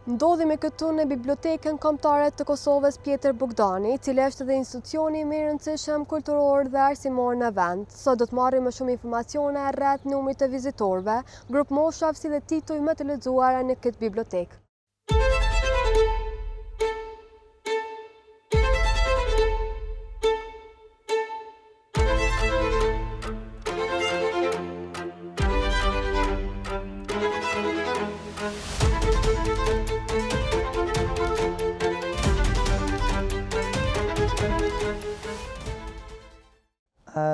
Ndodhi me këtu në Bibliotekën Kombëtare të Kosovës Pjetër Bogdani, i cili është edhe institucioni më i rëndësishëm kulturor dhe arsimor në vend. Sot do të marrim më shumë informacione rreth numrit të vizitorëve, grup moshave si dhe tituj më të lexuara në këtë bibliotekë.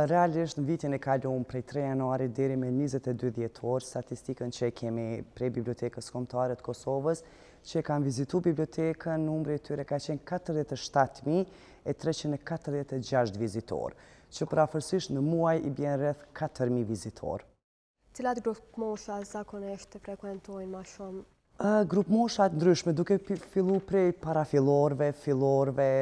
Realisht në vitin e kaluar prej 3 janarit deri me 22 dhjetor, statistikën që kemi prej Bibliotekës Kombëtare të Kosovës, që kanë vizitu bibliotekën, numri i tyre ka qenë 47.346 vizitor, që përafërsisht në muaj i bjen rreth 4.000 vizitor. Cilat grup mosha zakonisht të frekuentojnë më shumë? Grup mosha të ndryshme, duke fillu prej parafillorëve, fillorëve,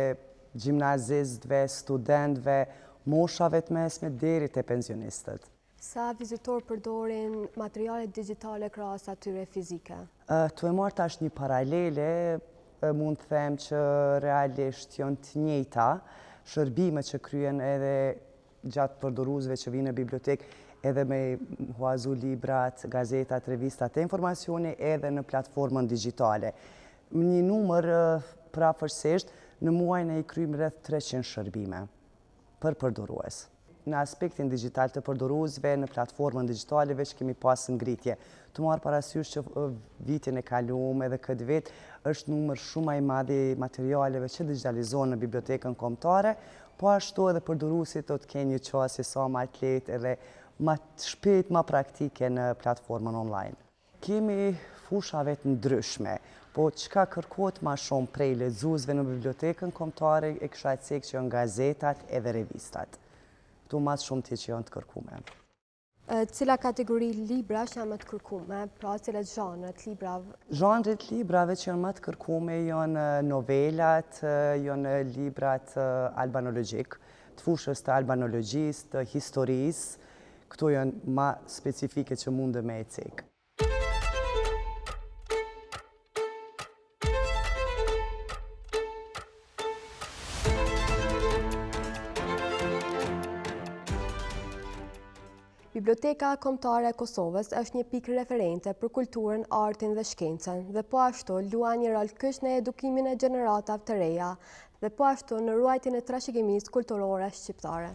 gjimnazistëve, studentëve, moshave të mesme deri te pensionistët. Sa vizitor përdorin materiale digjitale krahas atyre fizike? Tu e marrë tash një paralele, mund të them që realisht janë të njëjta shërbime që kryen edhe gjatë përdoruesve që vinë në bibliotekë, edhe me huazu librat, gazetat, revistat e informacioni, edhe në platformën digjitale. Një numër prafërsisht në muajin e i kryjmë rreth 300 shërbime për përdorues. Në aspektin digital të përdoruesve në platformën digjitale veç kemi pas ngritje. Të marrë parasysh që vitin e kaluar edhe këtë vit është numër shumë i madh i materialeve që digjitalizohen në Bibliotekën Kombëtare, po ashtu edhe përdoruesit do të kenë një qasje sa më të lehtë edhe më shpejt, më praktike në platformën online. Kemi fushave të ndryshme, po çka kërkohet më shumë prej lexuesve në Bibliotekën Kombëtare e kisha thënë që janë gazetat edhe revistat. Këtu më shumë ti që janë të kërkuar. Cila kategori librash janë më të kërkuar, pra cilat zhanret librave? Zhanret librave që janë më të kërkuar janë novelat, janë librat albanologjik, të fushës të albanologjisë, të historisë. Këto janë më specifike që mundë me e cekë. Biblioteka Kombëtare e Kosovës është një pikë referente për kulturën, artin dhe shkencën, dhe po ashtu luan një rol kyç në edukimin e gjeneratave të reja, dhe po ashtu në ruajtjen e trashëgimisë kulturore shqiptare.